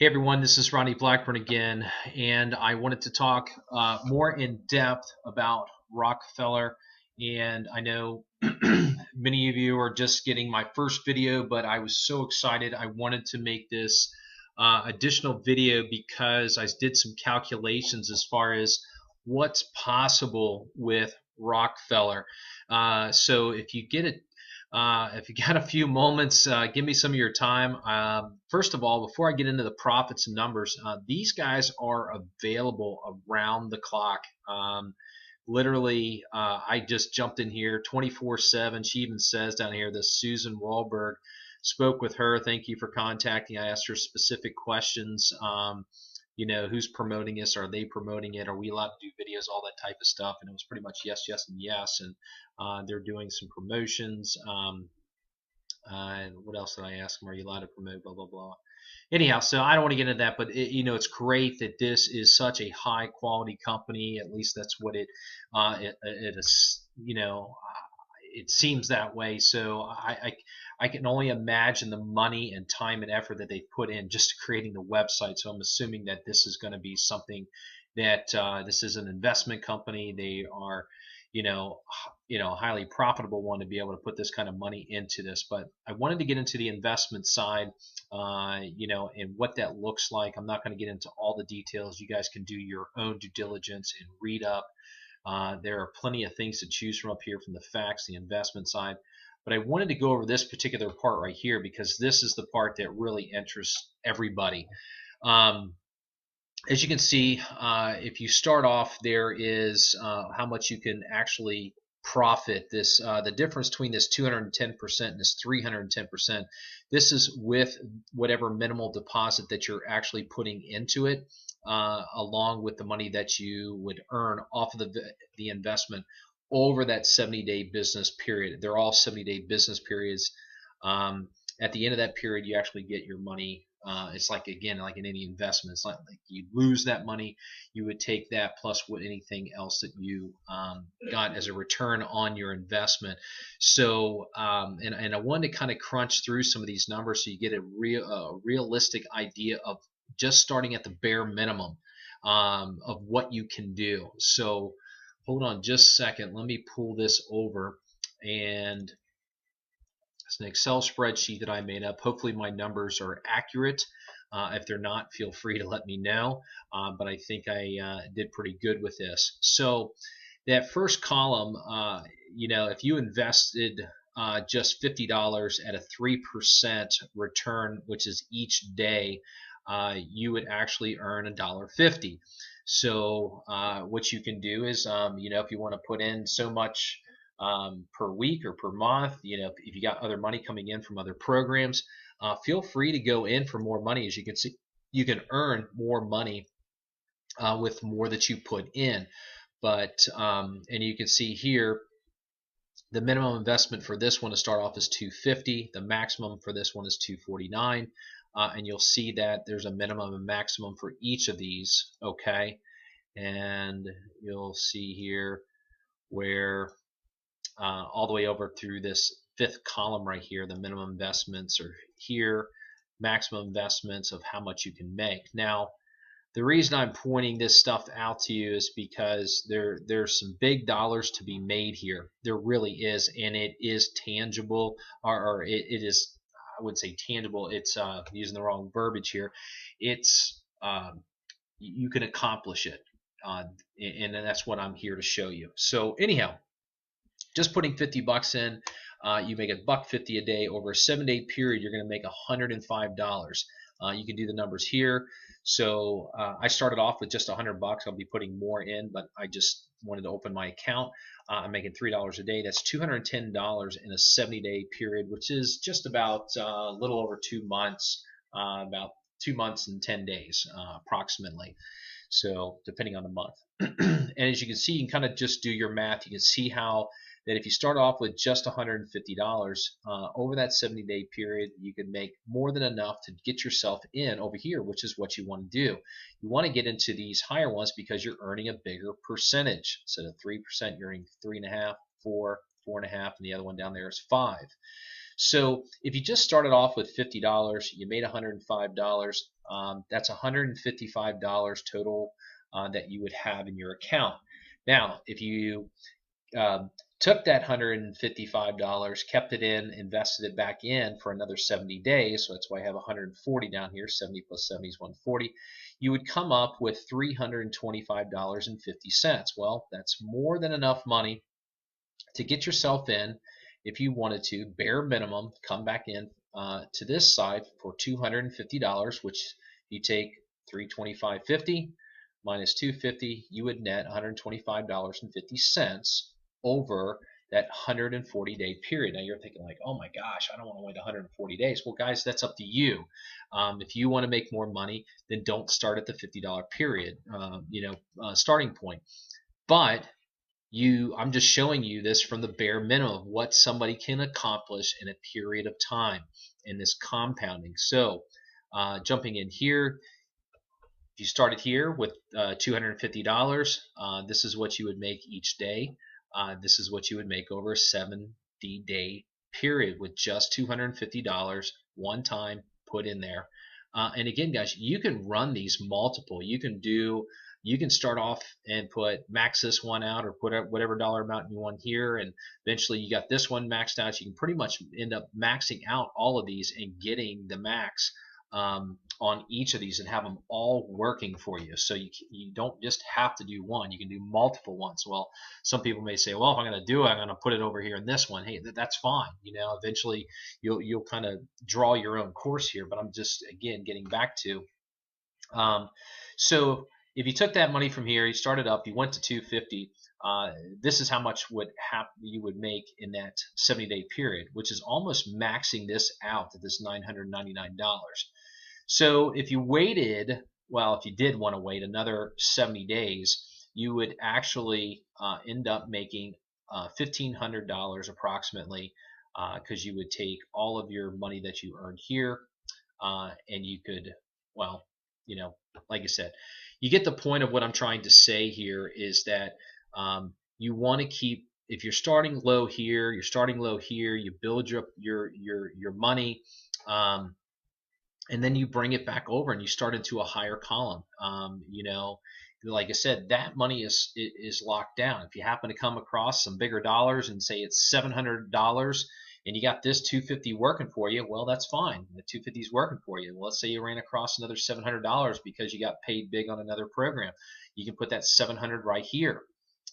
Hey everyone, this is Ronnie Blackburn again, and I wanted to talk more in depth about Rockfeller. And I know many of you are just getting my first video, but I was so excited. I wanted to make this additional video because I did some calculations as far as what's possible with Rockfeller. So if you got a few moments, give me some of your time. First of all, before I get into the profits and numbers, these guys are available around the clock. Literally, I just jumped in here 24/7. She even says down here, this Susan Wahlberg, spoke with her. Thank you for contacting. I asked her specific questions. Who's promoting this? Are they promoting it? Are we allowed to do videos? All that type of stuff. And it was pretty much yes, yes, and yes. And they're doing some promotions. And what else did I ask them? Are you allowed to promote? Blah blah blah. Anyhow, so I don't want to get into that, but it's great that this is such a high quality company. At least that's what it is. It seems that way. So I can only imagine the money and time and effort that they put in just creating the website. So I'm assuming that this is going to be something that this is an investment company. They are, highly profitable one to be able to put this kind of money into this. But I wanted to get into the investment side, and what that looks like. I'm not going to get into all the details. You guys can do your own due diligence and read up. There are plenty of things to choose from up here from the facts, the investment side. But I wanted to go over this particular part right here because this is the part that really interests everybody. As you can see, if you start off, there is how much you can actually profit. The difference between this 210% and this 310%. This is with whatever minimal deposit that you're actually putting into it, along with the money that you would earn off of the investment over that 70-day business period. They're all 70-day business periods. At the end of that period, you actually get your money. It's like, again, like in any investment, it's not like you lose that money. You would take that plus anything else that you got as a return on your investment. So, and I wanted to kind of crunch through some of these numbers so you get a realistic idea of just starting at the bare minimum of what you can do. So, hold on just a second. Let me pull this over, and it's an Excel spreadsheet that I made up. Hopefully my numbers are accurate. If they're not, feel free to let me know. But I think I did pretty good with this. So that first column, if you invested just $50 at a 3% return, which is each day, you would actually earn $1.50. So what you can do is, if you want to put in so much per week or per month, if you got other money coming in from other programs, feel free to go in for more money. As you can see, you can earn more money with more that you put in. But and you can see here, the minimum investment for this one to start off is $250. The maximum for this one is $249. And you'll see that there's a minimum and maximum for each of these. Okay, and you'll see here where all the way over through this fifth column right here, the minimum investments are here, maximum investments of how much you can make. Now, the reason I'm pointing this stuff out to you is because there's some big dollars to be made here. There really is, and it is tangible, or it is, I wouldn't say tangible, it's using the wrong verbiage here. It's you can accomplish it, and that's what I'm here to show you. So anyhow, just putting 50 bucks in, you make $1.50 a day. Over a 7-day period, you're going to make $105. You can do the numbers here. So I started off with just 100 bucks. I'll be putting more in, but I just wanted to open my account. I'm making $3 a day. That's $210 in a 70-day period, which is just about a little over 2 months, about 2 months and 10 days approximately. So depending on the month. And as you can see, you can kind of just do your math. You can see how that if you start off with just $150 over that 70-day period, you could make more than enough to get yourself in over here, which is what you want to do. You want to get into these higher ones because you're earning a bigger percentage. Instead of 3%, you're earning 3.5%, 4%, 4.5%, and the other one down there is 5%. So if you just started off with $50, you made $105. That's $155 total that you would have in your account. Now, if you took that $155, kept it in, invested it back in for another 70 days, so that's why I have 140 down here, 70 plus 70 is 140, you would come up with $325.50. Well, that's more than enough money to get yourself in if you wanted to, bare minimum, come back in to this side for $250, which you take 325.50 minus 250, you would net $125.50 over that 140-day period. Now you're thinking like, oh my gosh, I don't want to wait 140 days. Well, guys, that's up to you. If you want to make more money, then don't start at the $50 period, starting point. But I'm just showing you this from the bare minimum of what somebody can accomplish in a period of time in this compounding. So jumping in here, if you started here with $250, this is what you would make each day. This is what you would make over a 70-day period with just $250 one time put in there. And again, guys, you can run these multiple. You can start off and max this one out or put whatever dollar amount you want here, and eventually you got this one maxed out. So you can pretty much end up maxing out all of these and getting the max on each of these and have them all working for you. So you don't just have to do one. You can do multiple ones. Well, some people may say, well, if I'm going to do it, I'm going to put it over here in this one. Hey, that's fine. Eventually you'll kind of draw your own course here. But I'm just, again, getting back to so if you took that money from here, you started up, you went to 250. This is how much you would make in that 70-day period, which is almost maxing this out at this $999. So if you waited, well, if you did want to wait another 70 days, you would actually end up making $1,500 approximately, because you would take all of your money that you earned here, and you could, well, like I said, you get the point of what I'm trying to say here is that you want to keep, if you're starting low here, you build your money, and then you bring it back over and you start into a higher column. Like I said, that money is locked down. If you happen to come across some bigger dollars and say it's $700 and you got this 250 working for you, well, that's fine. The 250 is working for you. Well, let's say you ran across another $700 because you got paid big on another program. You can put that 700 right here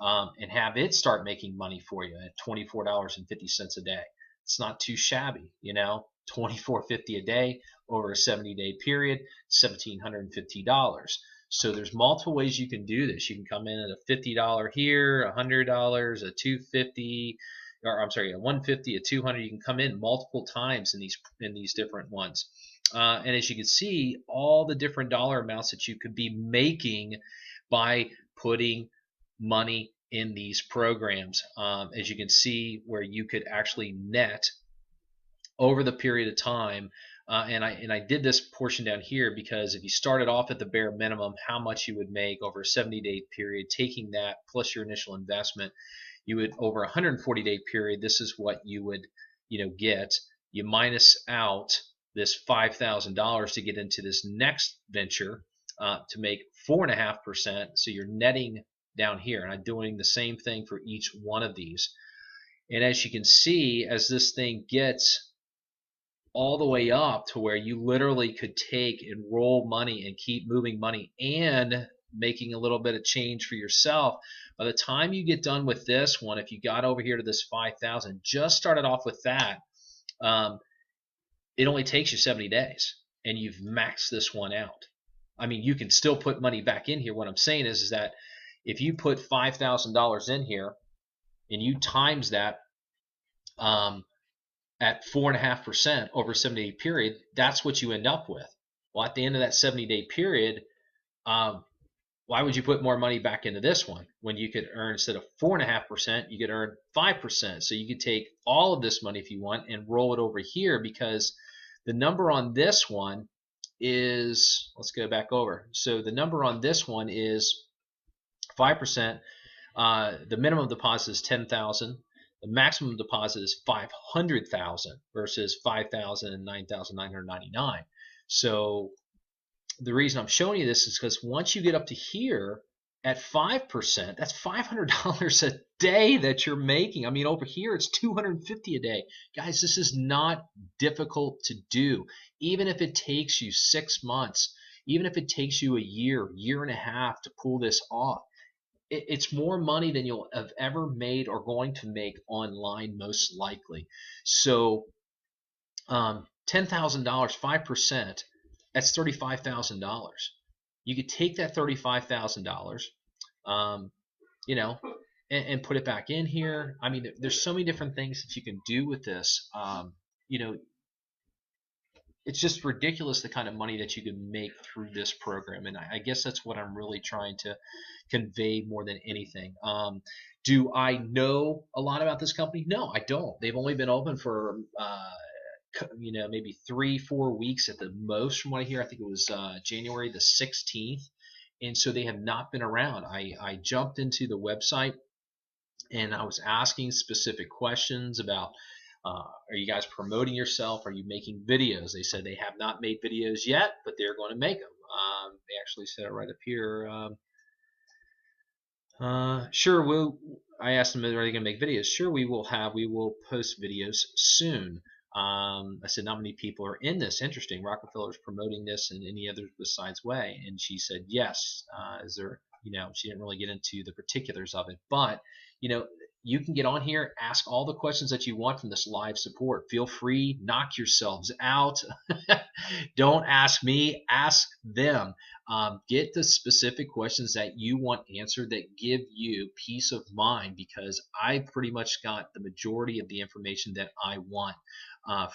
and have it start making money for you at $24.50 a day. It's not too shabby, $24.50 a day over a 70-day period, $1,750. So there's multiple ways you can do this. You can come in at a $50 here, $100, a $250, or I'm sorry, a $150, a $200. You can come in multiple times in these different ones. And as you can see, all the different dollar amounts that you could be making by putting money in these programs. As you can see, where you could actually net over the period of time. And I did this portion down here because if you started off at the bare minimum, how much you would make over a 70-day period, taking that plus your initial investment, you would, over a 140-day period, this is what you would get. You minus out this $5,000 to get into this next venture to make 4.5%. So you're netting down here, and I'm doing the same thing for each one of these. And as you can see, as this thing gets all the way up to where you literally could take and roll money and keep moving money and making a little bit of change for yourself, by the time you get done with this one, if you got over here to this 5,000, just started off with that, it only takes you 70 days and you've maxed this one out. I mean, you can still put money back in here. What I'm saying is that if you put $5,000 in here and you times that at 4.5% over a 70-day period, that's what you end up with. Well, at the end of that 70-day period, why would you put more money back into this one when you could earn, instead of 4.5%, you could earn 5%? So you could take all of this money if you want and roll it over here, because the number on this one is, let's go back over. So the number on this one is 5%. The minimum deposit is $10,000. The maximum deposit is 500,000 versus 5,000 and 9,999. So the reason I'm showing you this is because once you get up to here at 5%, that's $500 a day that you're making. I mean, over here it's $250 a day. Guys, this is not difficult to do. Even if it takes you 6 months, even if it takes you a year, year and a half to pull this off, it's more money than you'll have ever made or going to make online, most likely. So $10,000, 5%, that's $35,000. You could take that $35,000, you know, and put it back in here. I mean, there's so many different things that you can do with this. You know, it's just ridiculous the kind of money that you can make through this program, and I guess that's what I'm really trying to convey more than anything. Do I know a lot about this company? No, I don't. They've only been open for maybe 3-4 weeks at the most from what I hear. I think it was January the 16th, and so they have not been around. I jumped into the website and I was asking specific questions about are you guys promoting yourself? Are you making videos? They said they have not made videos yet, but they're going to make them. They actually said it right up here. Sure, I asked them, are they going to make videos? Sure, we will post videos soon. I said, not many people are in this. Interesting. Rockefeller's promoting this and any others besides Way. And she said, yes. Is there, she didn't really get into the particulars of it, but, you can get on here, ask all the questions that you want from this live support. Feel free, knock yourselves out. Don't ask me, ask them. Get the specific questions that you want answered that give you peace of mind, because I pretty much got the majority of the information that I want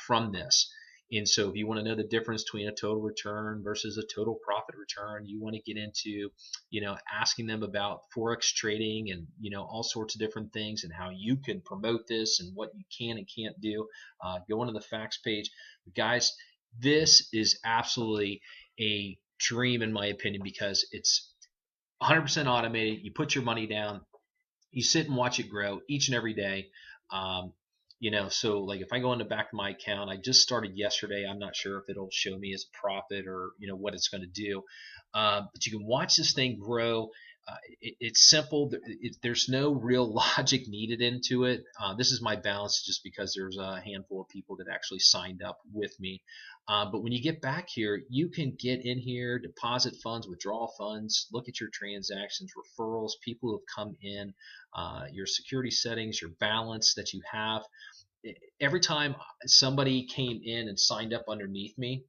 from this. And so if you want to know the difference between a total return versus a total profit return, you want to get into, asking them about Forex trading and, all sorts of different things and how you can promote this and what you can and can't do, go into the facts page. But guys, this is absolutely a dream in my opinion, because it's 100% automated. You put your money down, you sit and watch it grow each and every day. So like if I go into back of my account, I just started yesterday. I'm not sure if it'll show me as a profit or what it's going to do, but you can watch this thing grow. It's simple. There's no real logic needed into it. This is my balance just because there's a handful of people that actually signed up with me. But when you get back here, you can get in here, deposit funds, withdraw funds, look at your transactions, referrals, people who have come in, your security settings, your balance that you have. Every time somebody came in and signed up underneath me,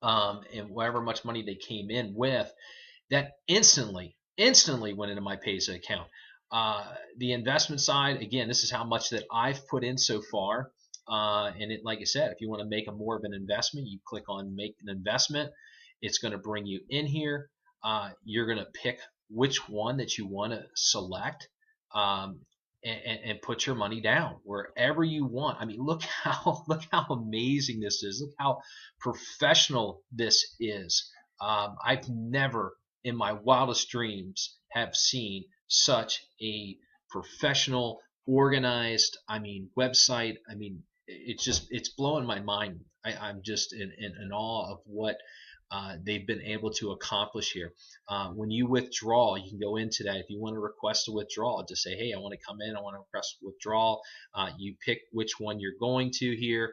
and however much money they came in with, that instantly went into my Payza account. The investment side, again, this is how much that I've put in so far. And like I said, if you want to make more of an investment, you click on make an investment. It's going to bring you in here. You're going to pick which one that you want to select, and put your money down wherever you want. I mean, look how amazing this is. Look how professional this is. I've never in my wildest dreams have seen such a professional, organized, website. It's blowing my mind. I'm just in awe of what they've been able to accomplish here. When you withdraw, you can go into that. If you want to request a withdrawal, just say, hey, I want to come in, I want to request a withdrawal. You pick which one you're going to here.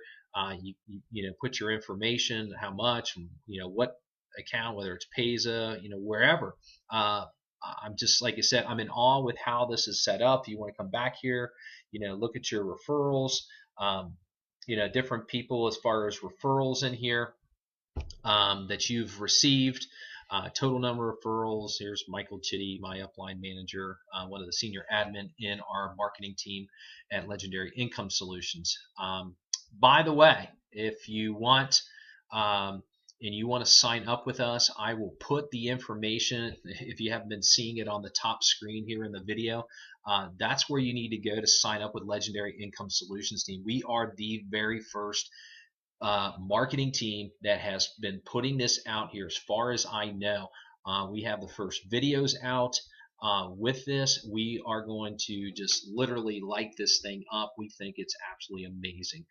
You put your information, how much, what account, whether it's Payza, wherever. I'm just, like I said, I'm in awe with how this is set up. You want to come back here, look at your referrals, different people as far as referrals in here that you've received, total number of referrals. Here's Michael Chitty, my upline manager, one of the senior admin in our marketing team at Legendary Income Solutions. By the way, if you want and you want to sign up with us, I will put the information, if you haven't been seeing it on the top screen here in the video, that's where you need to go to sign up with Legendary Income Solutions team. We are the very first marketing team that has been putting this out here as far as I know. We have the first videos out. with this. We are going to just literally light this thing up. We think it's absolutely amazing.